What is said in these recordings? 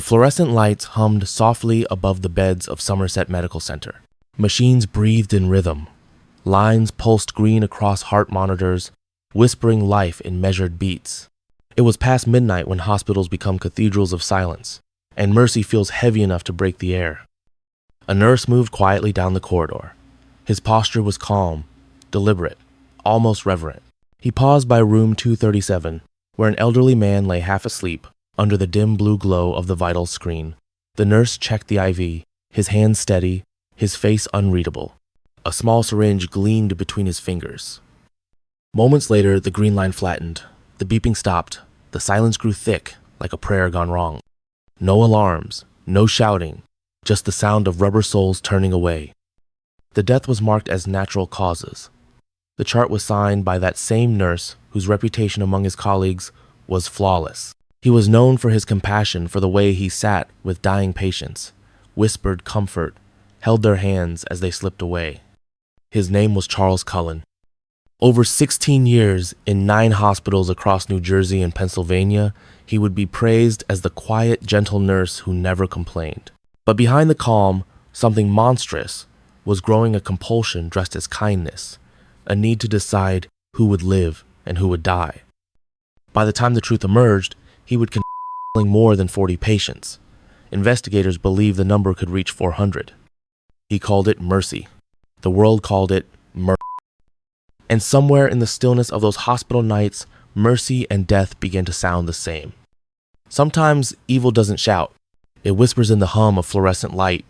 fluorescent lights hummed softly above the beds of Somerset Medical Center. Machines breathed in rhythm. Lines pulsed green across heart monitors, whispering life in measured beats. It was past midnight when hospitals become cathedrals of silence, and mercy feels heavy enough to break the air. A nurse moved quietly down the corridor. His posture was calm, deliberate, almost reverent. He paused by room 237, where an elderly man lay half asleep under the dim blue glow of the vital screen. The nurse checked the IV, his hands steady, his face unreadable. A small syringe gleamed between his fingers. Moments later, the green line flattened. The beeping stopped. The silence grew thick, like a prayer gone wrong. No alarms, no shouting, just the sound of rubber soles turning away. The death was marked as natural causes. The chart was signed by that same nurse whose reputation among his colleagues was flawless. He was known for his compassion, for the way he sat with dying patients, whispered comfort, held their hands as they slipped away. His name was Charles Cullen. Over 16 years in 9 hospitals across New Jersey and Pennsylvania, he would be praised as the quiet, gentle nurse who never complained. But behind the calm, something monstrous was growing, a compulsion dressed as kindness, a need to decide who would live and who would die. By the time the truth emerged, he would continue more than 40 patients. Investigators believed the number could reach 400. He called it mercy. The world called it murder. And somewhere in the stillness of those hospital nights, mercy and death began to sound the same. Sometimes evil doesn't shout. It whispers in the hum of fluorescent light.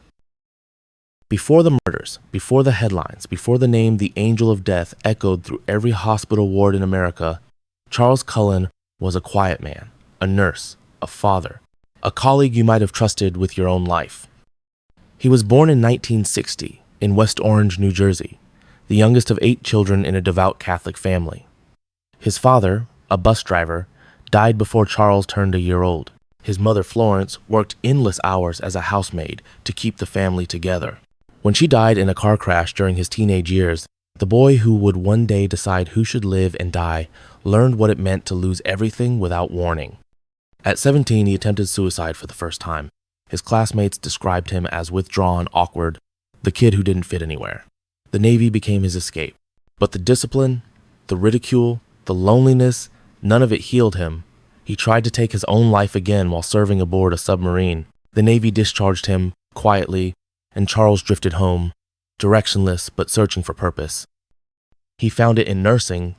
Before the murders, before the headlines, before the name the Angel of Death echoed through every hospital ward in America, Charles Cullen was a quiet man, a nurse, a father, a colleague you might have trusted with your own life. He was born in 1960 in West Orange, New Jersey, the youngest of 8 children in a devout Catholic family. His father, a bus driver, died before Charles turned a year old. His mother, Florence, worked endless hours as a housemaid to keep the family together. When she died in a car crash during his teenage years, the boy who would one day decide who should live and die learned what it meant to lose everything without warning. At 17, he attempted suicide for the first time. His classmates described him as withdrawn, awkward, the kid who didn't fit anywhere. The Navy became his escape. But the discipline, the ridicule, the loneliness, none of it healed him. He tried to take his own life again while serving aboard a submarine. The Navy discharged him quietly, and Charles drifted home, directionless but searching for purpose. He found it in nursing.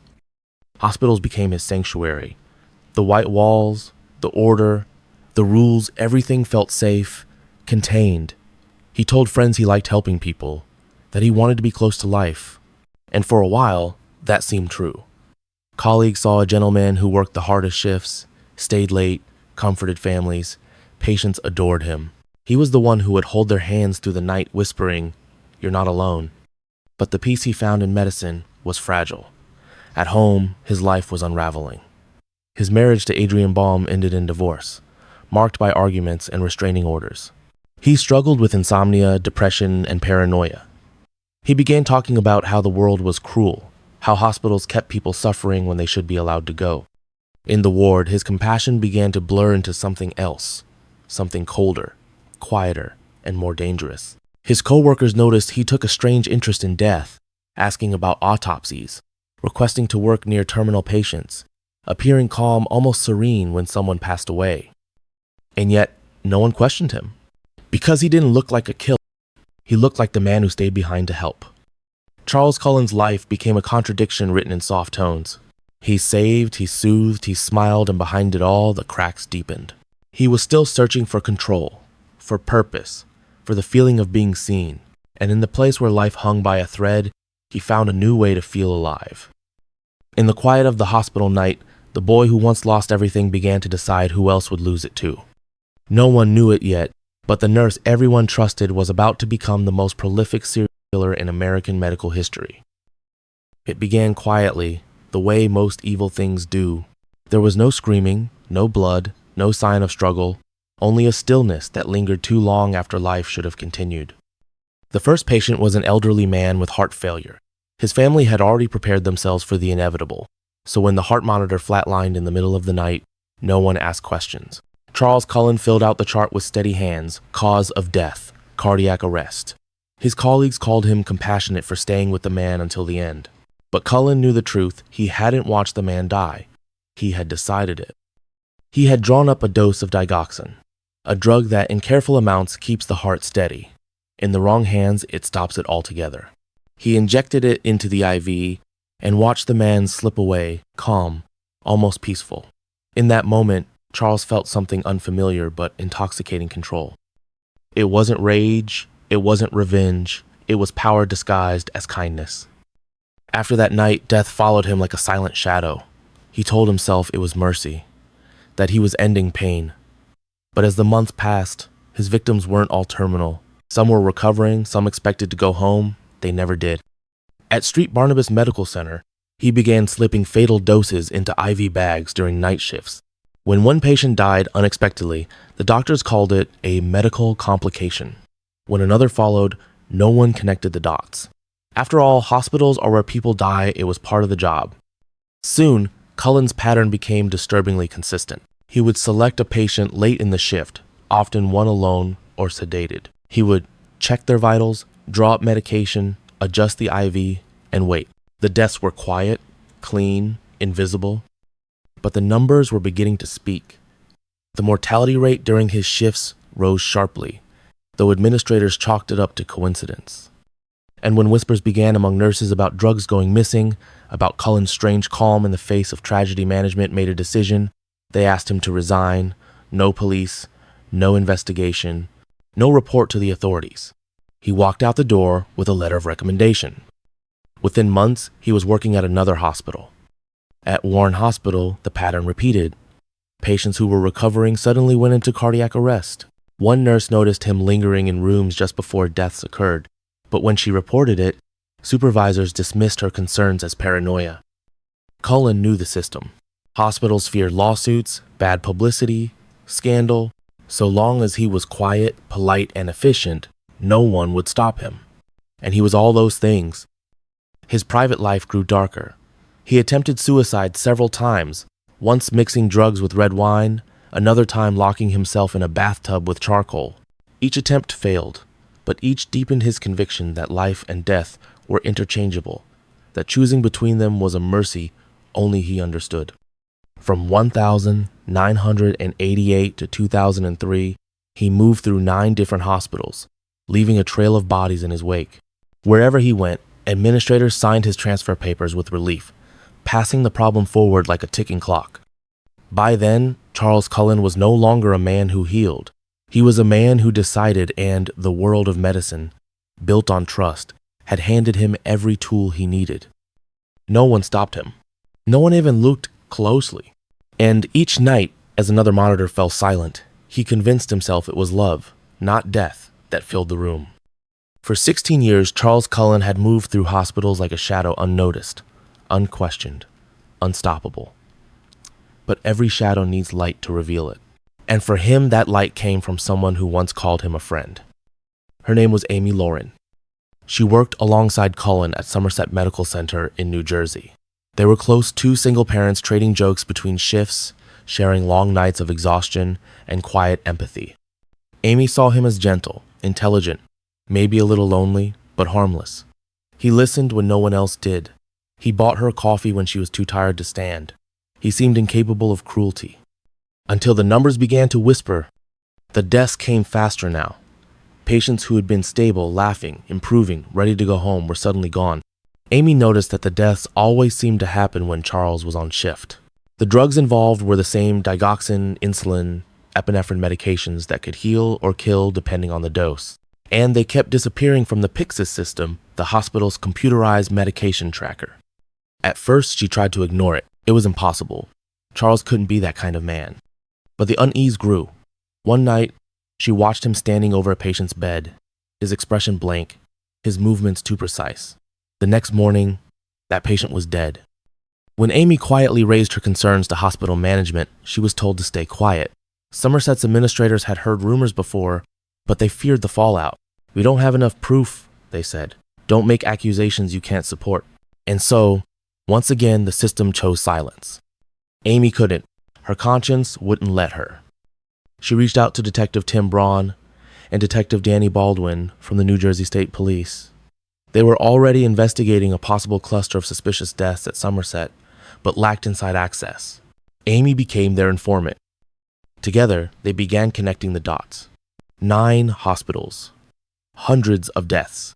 Hospitals became his sanctuary. The white walls, the order, the rules, everything felt safe, contained. He told friends he liked helping people, that he wanted to be close to life. And for a while, that seemed true. Colleagues saw a gentleman who worked the hardest shifts, stayed late, comforted families. Patients adored him. He was the one who would hold their hands through the night, whispering, "You're not alone." But the peace he found in medicine was fragile. At home, his life was unraveling. His marriage to Adrienne Baum ended in divorce, marked by arguments and restraining orders. He struggled with insomnia, depression, and paranoia. He began talking about how the world was cruel, how hospitals kept people suffering when they should be allowed to go. In the ward, his compassion began to blur into something else, something colder, quieter, and more dangerous. His co-workers noticed he took a strange interest in death, asking about autopsies, requesting to work near terminal patients, appearing calm, almost serene when someone passed away. And yet, no one questioned him. Because he didn't look like a killer, he looked like the man who stayed behind to help. Charles Cullen's life became a contradiction written in soft tones. He saved, he soothed, he smiled, and behind it all, the cracks deepened. He was still searching for control, for purpose, for the feeling of being seen. And in the place where life hung by a thread, he found a new way to feel alive. In the quiet of the hospital night, the boy who once lost everything began to decide who else would lose it too. No one knew it yet, but the nurse everyone trusted was about to become the most prolific serial killer in American medical history. It began quietly, the way most evil things do. There was no screaming, no blood, no sign of struggle, only a stillness that lingered too long after life should have continued. The first patient was an elderly man with heart failure. His family had already prepared themselves for the inevitable, so when the heart monitor flatlined in the middle of the night, no one asked questions. Charles Cullen filled out the chart with steady hands. Cause of death, cardiac arrest. His colleagues called him compassionate for staying with the man until the end. But Cullen knew the truth. He hadn't watched the man die. He had decided it. He had drawn up a dose of digoxin, a drug that in careful amounts keeps the heart steady. In the wrong hands, it stops it altogether. He injected it into the IV and watched the man slip away, calm, almost peaceful. In that moment, Charles felt something unfamiliar but intoxicating control. It wasn't rage, it wasn't revenge, it was power disguised as kindness. After that night, death followed him like a silent shadow. He told himself it was mercy, that he was ending pain. But as the months passed, his victims weren't all terminal. Some were recovering, some expected to go home. They never did. At St. Barnabas Medical Center, he began slipping fatal doses into IV bags during night shifts. When one patient died unexpectedly, the doctors called it a medical complication. When another followed, no one connected the dots. After all, hospitals are where people die. It was part of the job. Soon, Cullen's pattern became disturbingly consistent. He would select a patient late in the shift, often one alone or sedated. He would check their vitals, draw up medication, adjust the IV, and wait. The deaths were quiet, clean, invisible, but the numbers were beginning to speak. The mortality rate during his shifts rose sharply, though administrators chalked it up to coincidence. And when whispers began among nurses about drugs going missing, about Cullen's strange calm in the face of tragedy management made a decision, they asked him to resign. No police, no investigation, no report to the authorities. He walked out the door with a letter of recommendation. Within months, he was working at another hospital. At Warren Hospital, the pattern repeated. Patients who were recovering suddenly went into cardiac arrest. One nurse noticed him lingering in rooms just before deaths occurred, but when she reported it, supervisors dismissed her concerns as paranoia. Cullen knew the system. Hospitals feared lawsuits, bad publicity, scandal. So long as he was quiet, polite, and efficient, no one would stop him. And he was all those things. His private life grew darker. He attempted suicide several times, once mixing drugs with red wine, another time locking himself in a bathtub with charcoal. Each attempt failed, but each deepened his conviction that life and death were interchangeable, that choosing between them was a mercy only he understood. From 1988 to 2003, he moved through 9 different hospitals, leaving a trail of bodies in his wake. Wherever he went, administrators signed his transfer papers with relief, passing the problem forward like a ticking clock. By then, Charles Cullen was no longer a man who healed. He was a man who decided, and the world of medicine, built on trust, had handed him every tool he needed. No one stopped him. No one even looked closely. And each night, as another monitor fell silent, he convinced himself it was love, not death, that filled the room. For 16 years, Charles Cullen had moved through hospitals like a shadow, unnoticed, unquestioned, unstoppable. But every shadow needs light to reveal it. And for him, that light came from someone who once called him a friend. Her name was Amy Lauren. She worked alongside Cullen at Somerset Medical Center in New Jersey. They were close, 2 single parents trading jokes between shifts, sharing long nights of exhaustion and quiet empathy. Amy saw him as gentle, intelligent, maybe a little lonely, but harmless. He listened when no one else did. He bought her coffee when she was too tired to stand. He seemed incapable of cruelty. Until the numbers began to whisper. The deaths came faster now. Patients who had been stable, laughing, improving, ready to go home were suddenly gone. Amy noticed that the deaths always seemed to happen when Charles was on shift. The drugs involved were the same digoxin, insulin, epinephrine medications that could heal or kill depending on the dose. And they kept disappearing from the Pyxis system, the hospital's computerized medication tracker. At first, she tried to ignore it. It was impossible. Charles couldn't be that kind of man. But the unease grew. One night, she watched him standing over a patient's bed, his expression blank, his movements too precise. The next morning, that patient was dead. When Amy quietly raised her concerns to hospital management, she was told to stay quiet. Somerset's administrators had heard rumors before, but they feared the fallout. "We don't have enough proof," they said. "Don't make accusations you can't support." And so, once again, the system chose silence. Amy couldn't. Her conscience wouldn't let her. She reached out to Detective Tim Braun and Detective Danny Baldwin from the New Jersey State Police. They were already investigating a possible cluster of suspicious deaths at Somerset, but lacked inside access. Amy became their informant. Together, they began connecting the dots. 9 hospitals, hundreds of deaths,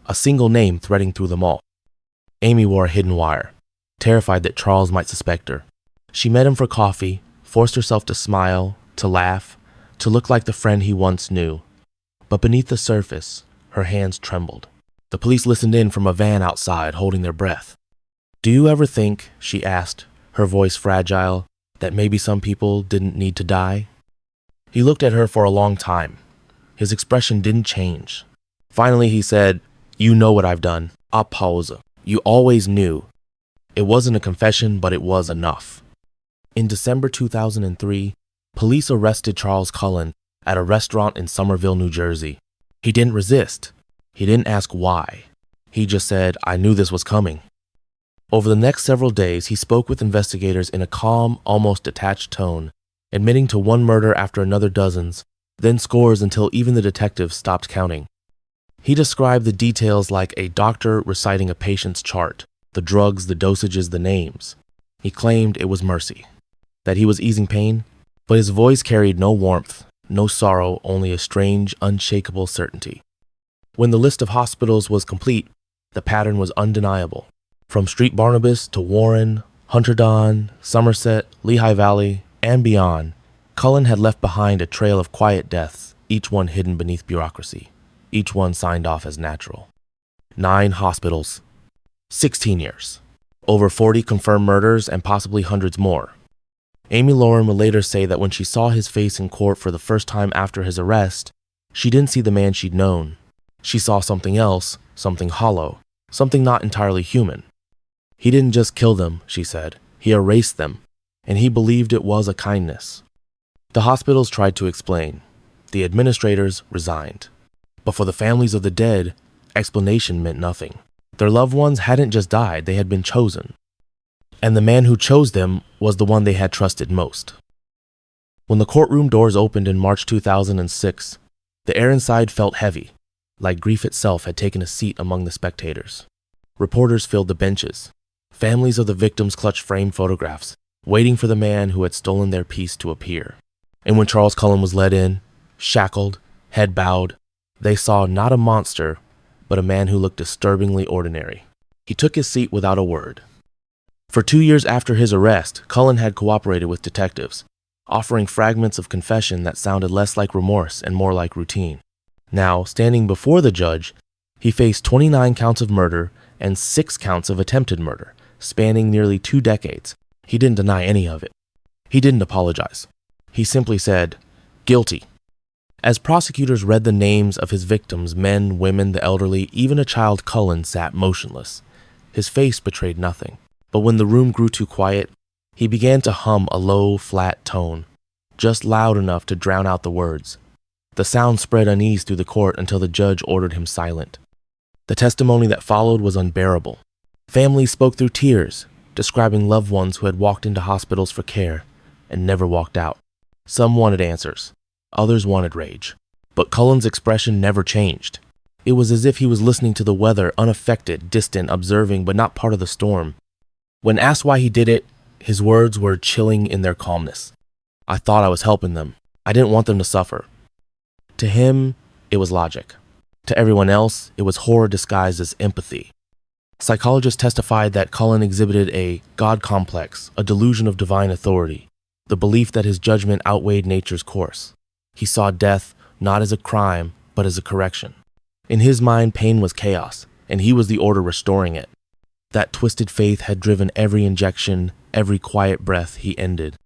a single name threading through them all. Amy wore a hidden wire, terrified that Charles might suspect her. She met him for coffee, forced herself to smile, to laugh, to look like the friend he once knew. But beneath the surface, her hands trembled. The police listened in from a van outside, holding their breath. "Do you ever think," she asked, her voice fragile, "that maybe some people didn't need to die?" He looked at her for a long time. His expression didn't change. Finally, he said, "You know what I've done. A pause. You always knew." It wasn't a confession, but it was enough. In December 2003, police arrested Charles Cullen at a restaurant in Somerville, New Jersey. He didn't resist. He didn't ask why. He just said, "I knew this was coming." Over the next several days, he spoke with investigators in a calm, almost detached tone, admitting to one murder after another dozens, then scores until even the detectives stopped counting. He described the details like a doctor reciting a patient's chart, the drugs, the dosages, the names. He claimed it was mercy, that he was easing pain, but his voice carried no warmth, no sorrow, only a strange, unshakable certainty. When the list of hospitals was complete, the pattern was undeniable. From Street Barnabas to Warren, Hunterdon, Somerset, Lehigh Valley, and beyond, Cullen had left behind a trail of quiet deaths, each one hidden beneath bureaucracy, each one signed off as natural. 9 hospitals, 16 years, over 40 confirmed murders, and possibly hundreds more. Amy Lauren would later say that when she saw his face in court for the first time after his arrest, she didn't see the man she'd known. She saw something else, something hollow, something not entirely human. He didn't just kill them, she said. He erased them, and he believed it was a kindness. The hospitals tried to explain. The administrators resigned. But for the families of the dead, explanation meant nothing. Their loved ones hadn't just died, they had been chosen. And the man who chose them was the one they had trusted most. When the courtroom doors opened in March 2006, the air inside felt heavy, like grief itself had taken a seat among the spectators. Reporters filled the benches. Families of the victims clutched framed photographs, waiting for the man who had stolen their peace to appear. And when Charles Cullen was led in, shackled, head bowed, they saw not a monster, but a man who looked disturbingly ordinary. He took his seat without a word. For 2 years after his arrest, Cullen had cooperated with detectives, offering fragments of confession that sounded less like remorse and more like routine. Now, standing before the judge, he faced 29 counts of murder and 6 counts of attempted murder, spanning nearly 2 decades. He didn't deny any of it. He didn't apologize. He simply said, "Guilty." As prosecutors read the names of his victims, men, women, the elderly, even a child, Cullen sat motionless. His face betrayed nothing. But when the room grew too quiet, he began to hum a low, flat tone, just loud enough to drown out the words. The sound spread unease through the court until the judge ordered him silent. The testimony that followed was unbearable. Families spoke through tears, describing loved ones who had walked into hospitals for care and never walked out. Some wanted answers. Others wanted rage. But Cullen's expression never changed. It was as if he was listening to the weather, unaffected, distant, observing, but not part of the storm. When asked why he did it, his words were chilling in their calmness. "I thought I was helping them. I didn't want them to suffer." To him, it was logic. To everyone else, it was horror disguised as empathy. Psychologists testified that Cullen exhibited a God complex, a delusion of divine authority, the belief that his judgment outweighed nature's course. He saw death not as a crime, but as a correction. In his mind, pain was chaos, and he was the order restoring it. That twisted faith had driven every injection, every quiet breath he ended.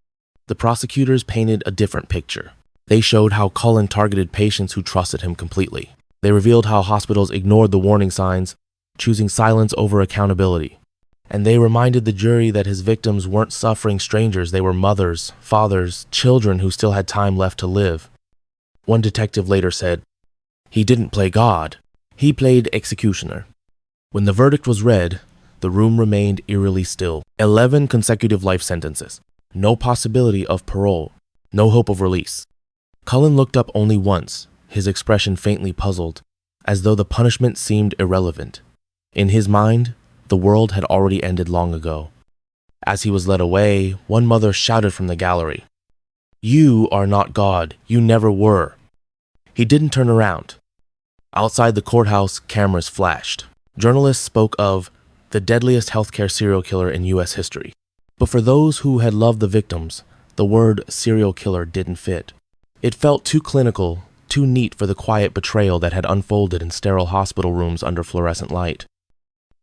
The prosecutors painted a different picture. They showed how Cullen targeted patients who trusted him completely. They revealed how hospitals ignored the warning signs, choosing silence over accountability. And they reminded the jury that his victims weren't suffering strangers, they were mothers, fathers, children who still had time left to live. One detective later said, "He didn't play God, he played executioner." When the verdict was read, the room remained eerily still. 11 consecutive life sentences. No possibility of parole. No hope of release. Cullen looked up only once, his expression faintly puzzled, as though the punishment seemed irrelevant. In his mind, the world had already ended long ago. As he was led away, one mother shouted from the gallery, "You are not God. You never were." He didn't turn around. Outside the courthouse, cameras flashed. Journalists spoke of the deadliest healthcare serial killer in U.S. history. But for those who had loved the victims, the word serial killer didn't fit. It felt too clinical, too neat for the quiet betrayal that had unfolded in sterile hospital rooms under fluorescent light.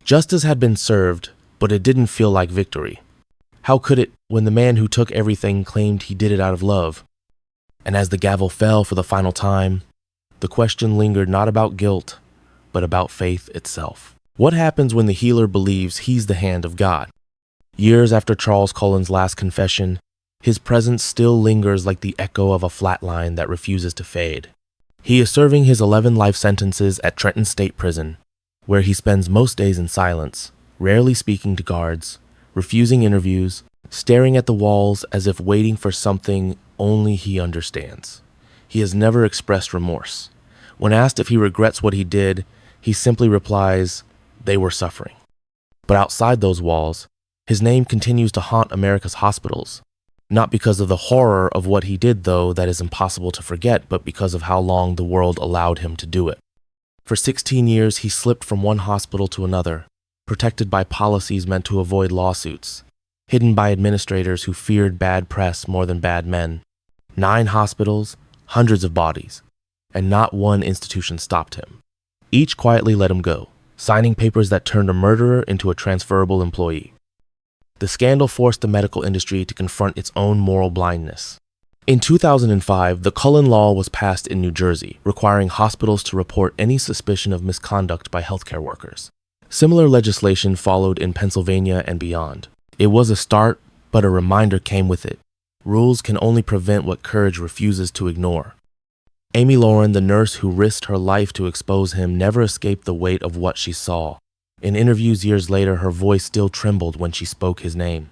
Justice had been served, but it didn't feel like victory. How could it when the man who took everything claimed he did it out of love? And as the gavel fell for the final time, the question lingered not about guilt, but about faith itself. What happens when the healer believes he's the hand of God? Years after Charles Cullen's last confession, his presence still lingers like the echo of a flat line that refuses to fade. He is serving his 11 life sentences at Trenton State Prison, where he spends most days in silence, rarely speaking to guards, refusing interviews, staring at the walls as if waiting for something only he understands. He has never expressed remorse. When asked if he regrets what he did, he simply replies, "They were suffering." But outside those walls, his name continues to haunt America's hospitals. Not because of the horror of what he did, though, that is impossible to forget, but because of how long the world allowed him to do it. For 16 years, he slipped from one hospital to another, protected by policies meant to avoid lawsuits, hidden by administrators who feared bad press more than bad men. 9 hospitals, hundreds of bodies, and not one institution stopped him. Each quietly let him go, signing papers that turned a murderer into a transferable employee. The scandal forced the medical industry to confront its own moral blindness. In 2005, the Cullen Law was passed in New Jersey, requiring hospitals to report any suspicion of misconduct by healthcare workers. Similar legislation followed in Pennsylvania and beyond. It was a start, but a reminder came with it. Rules can only prevent what courage refuses to ignore. Amy Lauren, the nurse who risked her life to expose him, never escaped the weight of what she saw. In interviews years later, her voice still trembled when she spoke his name.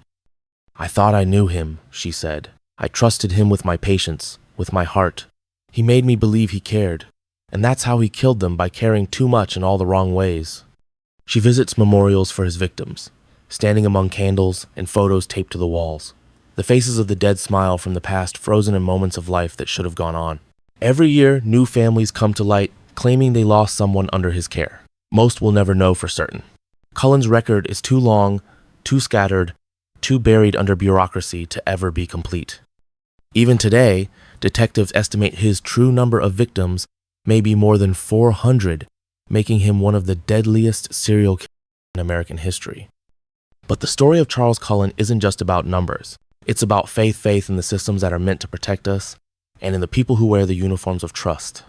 "I thought I knew him," she said. "I trusted him with my patients, with my heart. He made me believe he cared. And that's how he killed them, by caring too much in all the wrong ways." She visits memorials for his victims, standing among candles and photos taped to the walls. The faces of the dead smile from the past, frozen in moments of life that should have gone on. Every year, new families come to light, claiming they lost someone under his care. Most will never know for certain. Cullen's record is too long, too scattered, too buried under bureaucracy to ever be complete. Even today, detectives estimate his true number of victims may be more than 400, making him one of the deadliest serial killers in American history. But the story of Charles Cullen isn't just about numbers. It's about faith in the systems that are meant to protect us, and in the people who wear the uniforms of trust.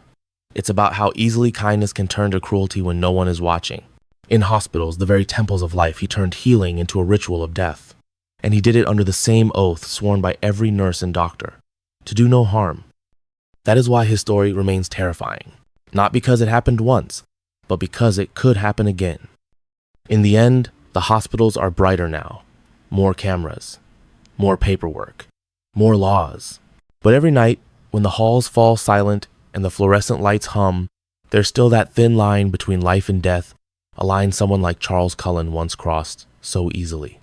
It's about how easily kindness can turn to cruelty when no one is watching. In hospitals, the very temples of life, he turned healing into a ritual of death. And he did it under the same oath sworn by every nurse and doctor, to do no harm. That is why his story remains terrifying. Not because it happened once, but because it could happen again. In the end, the hospitals are brighter now. More cameras, more paperwork, more laws. But every night, when the halls fall silent and the fluorescent lights hum, there's still that thin line between life and death, a line someone like Charles Cullen once crossed so easily.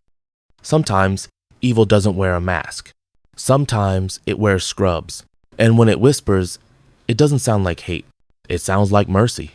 Sometimes, evil doesn't wear a mask. Sometimes, it wears scrubs. And when it whispers, it doesn't sound like hate. It sounds like mercy.